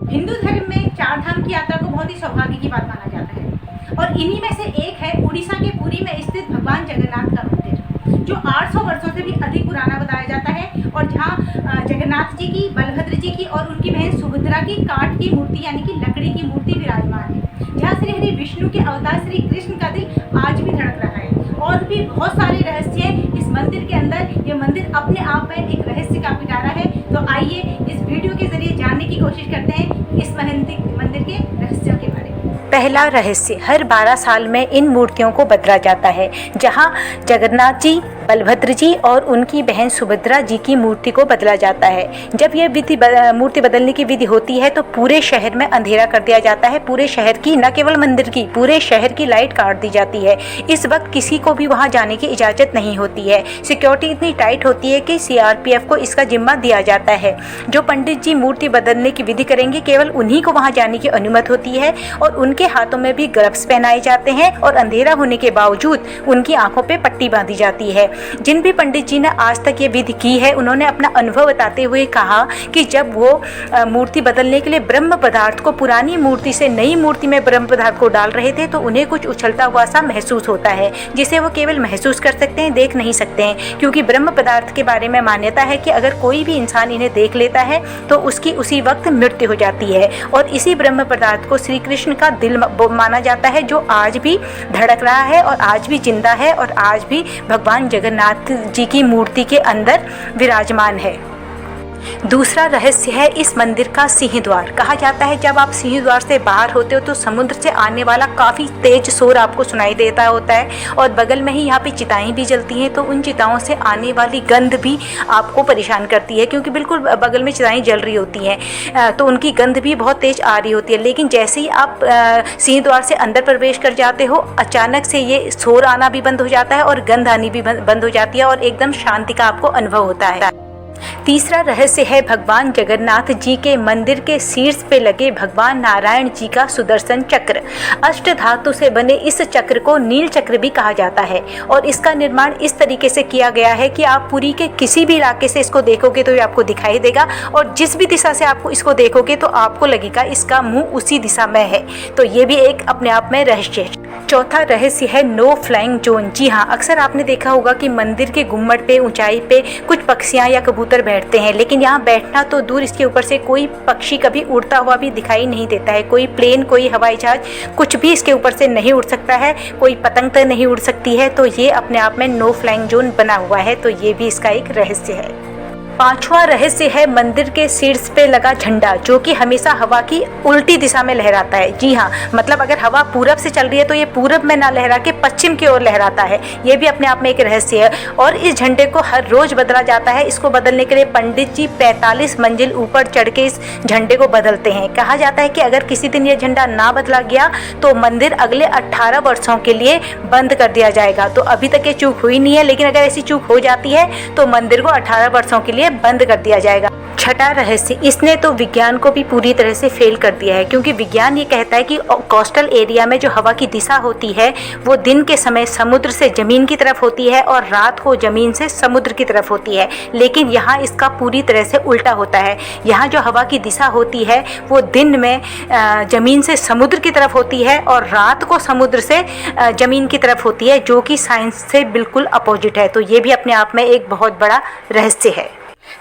हिंदू धर्म में चार धाम की यात्रा को बहुत ही सौभाग्य की बात माना जाता है और इन्हीं में से एक है उड़ीसा के पुरी में स्थित भगवान जगन्नाथ का मंदिर, जो 800 वर्षों से भी अधिक पुराना बताया जाता है और जहाँ जगन्नाथ जी की, बलभद्र जी की और उनकी बहन सुभद्रा की काठ की मूर्ति यानी कि लकड़ी की मूर्ति विराजमान है, जहाँ श्री हरि विष्णु के अवतार श्री कृष्ण का दिल आज भी धड़क रहा है। और भी बहुत सारे रहस्य हैं इस मंदिर के अंदर। ये मंदिर अपने आप में एक रहस्य का पिटारा है। तो आइए इस वीडियो के जरिए जानने की कोशिश करते हैं इस मंदिर के रहस्यों के बारे में। पहला रहस्य, हर 12 साल में इन मूर्तियों को बदला जाता है, जहां जगन्नाथ जी, बलभद्र जी और उनकी बहन सुभद्रा जी की मूर्ति को बदला जाता है। जब यह मूर्ति बदलने की विधि होती है तो पूरे शहर में अंधेरा कर दिया जाता है। पूरे शहर की, न केवल मंदिर की, पूरे शहर की लाइट काट दी जाती है। इस वक्त किसी को भी वहां जाने की इजाज़त नहीं होती है। सिक्योरिटी इतनी टाइट होती है कि CRPF को इसका जिम्मा दिया जाता है। जो पंडित जी मूर्ति बदलने की विधि करेंगे, केवल उन्हीं को वहां जाने की अनुमति होती है और उनके हाथों में भी ग्लव्स पहनाए जाते हैं और अंधेरा होने के बावजूद उनकी आंखों पे पट्टी बांधी जाती है। जिन भी पंडित जी ने आज तक ये विधि की है, उन्होंने अपना अनुभव बताते हुए कहा कि जब वो मूर्ति बदलने के लिए ब्रह्म पदार्थ को, पुरानी मूर्ति से नई मूर्ति में ब्रह्म पदार्थ को डाल रहे थे, तो उन्हें कुछ उछलता हुआ सा महसूस होता है, जिसे वो केवल महसूस कर सकते हैं, देख नहीं सकते हैं। क्योंकि ब्रह्म पदार्थ के बारे में मान्यता है कि अगर कोई भी इंसान इन्हें देख लेता है तो उसकी उसी वक्त मृत्यु हो जाती है। और इसी ब्रह्म पदार्थ को श्री कृष्ण का दिल माना जाता है, जो आज भी धड़क रहा है और आज भी जिंदा है और आज भी भगवान जगन्नाथ जी की मूर्ति के अंदर विराजमान है। दूसरा रहस्य है इस मंदिर का सिंह द्वार। कहा जाता है जब आप सिंह द्वार से बाहर होते हो तो समुद्र से आने वाला काफ़ी तेज शोर आपको सुनाई देता होता है और बगल में ही यहाँ पे चिताएं भी जलती हैं, तो उन चिताओं से आने वाली गंध भी आपको परेशान करती है, क्योंकि बिल्कुल बगल में चिताएं जल रही होती हैं, तो उनकी गंध भी बहुत तेज आ रही होती है। लेकिन जैसे ही आप सिंह द्वार से अंदर प्रवेश कर जाते हो, अचानक से ये शोर आना भी बंद हो जाता है और गंध आनी भी बंद हो जाती है और एकदम शांति का आपको अनुभव होता है। तीसरा रहस्य है भगवान जगन्नाथ जी के मंदिर के शीर्ष पे लगे भगवान नारायण जी का सुदर्शन चक्र। अष्ट धातु से बने इस चक्र को नील चक्र भी कहा जाता है और इसका निर्माण इस तरीके से किया गया है कि आप पुरी के किसी भी इलाके से इसको देखोगे तो ये आपको दिखाई देगा और जिस भी दिशा से आपको इसको देखोगे तो आपको लगेगा इसका मुंह उसी दिशा में है। तो ये भी एक अपने आप में रहस्य है। चौथा रहस्य है नो फ्लाइंग जोन। जी हाँ, अक्सर आपने देखा होगा कि मंदिर के गुम्मट पे, ऊंचाई पे कुछ पक्षियाँ या कबूतर बैठते हैं, लेकिन यहाँ बैठना तो दूर, इसके ऊपर से कोई पक्षी कभी उड़ता हुआ भी दिखाई नहीं देता है। कोई प्लेन, कोई हवाई जहाज, कुछ भी इसके ऊपर से नहीं उड़ सकता है, कोई पतंग तक नहीं उड़ सकती है। तो ये अपने आप में नो फ्लाइंग जोन बना हुआ है, तो ये भी इसका एक रहस्य है। पांचवा रहस्य है मंदिर के शीर्ष पे लगा झंडा, जो कि हमेशा हवा की उल्टी दिशा में लहराता है। जी हाँ, मतलब अगर हवा पूरब से चल रही है तो ये पूरब में ना लहरा के पश्चिम की ओर लहराता है। ये भी अपने आप में एक रहस्य है और इस झंडे को हर रोज बदला जाता है। इसको बदलने के लिए पंडित जी 45 मंजिल ऊपर चढ़ के इस झंडे को बदलते हैं। कहा जाता है कि अगर किसी दिन ये झंडा ना बदला गया तो मंदिर अगले 18 वर्षों के लिए बंद कर दिया जाएगा। तो अभी तक ये चूक हुई नहीं है, लेकिन अगर ऐसी चूक हो जाती है तो मंदिर को 18 वर्षों के लिए बंद कर दिया जाएगा। छठा रहस्य, इसने तो विज्ञान को भी पूरी तरह से फेल कर दिया है, क्योंकि विज्ञान ये कहता है कि कोस्टल एरिया में जो हवा की दिशा होती है वो दिन के समय समुद्र से जमीन की तरफ होती है और रात को जमीन से समुद्र की तरफ होती है। लेकिन यहाँ इसका पूरी तरह से उल्टा होता है। यहाँ जो हवा की दिशा होती है वो दिन में जमीन से समुद्र की तरफ होती है और रात को समुद्र से जमीन की तरफ होती है, जो कि साइंस से बिल्कुल अपोजिट है। तो ये भी अपने आप में एक बहुत बड़ा रहस्य है।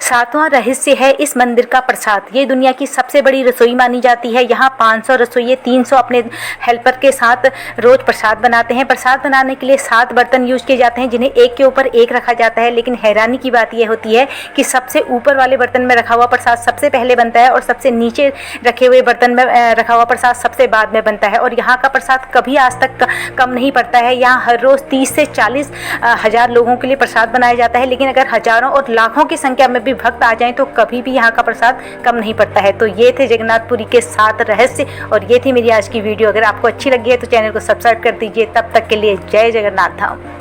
सातवां रहस्य है इस मंदिर का प्रसाद। ये दुनिया की सबसे बड़ी रसोई मानी जाती है। यहाँ 500 रसोइये 300 अपने हेल्पर के साथ रोज प्रसाद बनाते हैं। प्रसाद बनाने के लिए 7 बर्तन यूज किए जाते हैं, जिन्हें एक के ऊपर एक रखा जाता है। लेकिन हैरानी की बात यह होती है कि सबसे ऊपर वाले बर्तन में रखा हुआ प्रसाद सबसे पहले बनता है और सबसे नीचे रखे हुए बर्तन में रखा हुआ प्रसाद सबसे बाद में बनता है। और यहाँ का प्रसाद कभी आज तक कम नहीं पड़ता है। यहाँ हर रोज़ 30 से 40 हज़ार लोगों के लिए प्रसाद बनाया जाता है। लेकिन अगर हज़ारों और लाखों की संख्या में भी भक्त आ जाएं तो कभी भी यहाँ का प्रसाद कम नहीं पड़ता है। तो ये थे जगन्नाथपुरी के 7 रहस्य और ये थी मेरी आज की वीडियो। अगर आपको अच्छी लगी है तो चैनल को सब्सक्राइब कर दीजिए। तब तक के लिए जय जगन्नाथ धाम।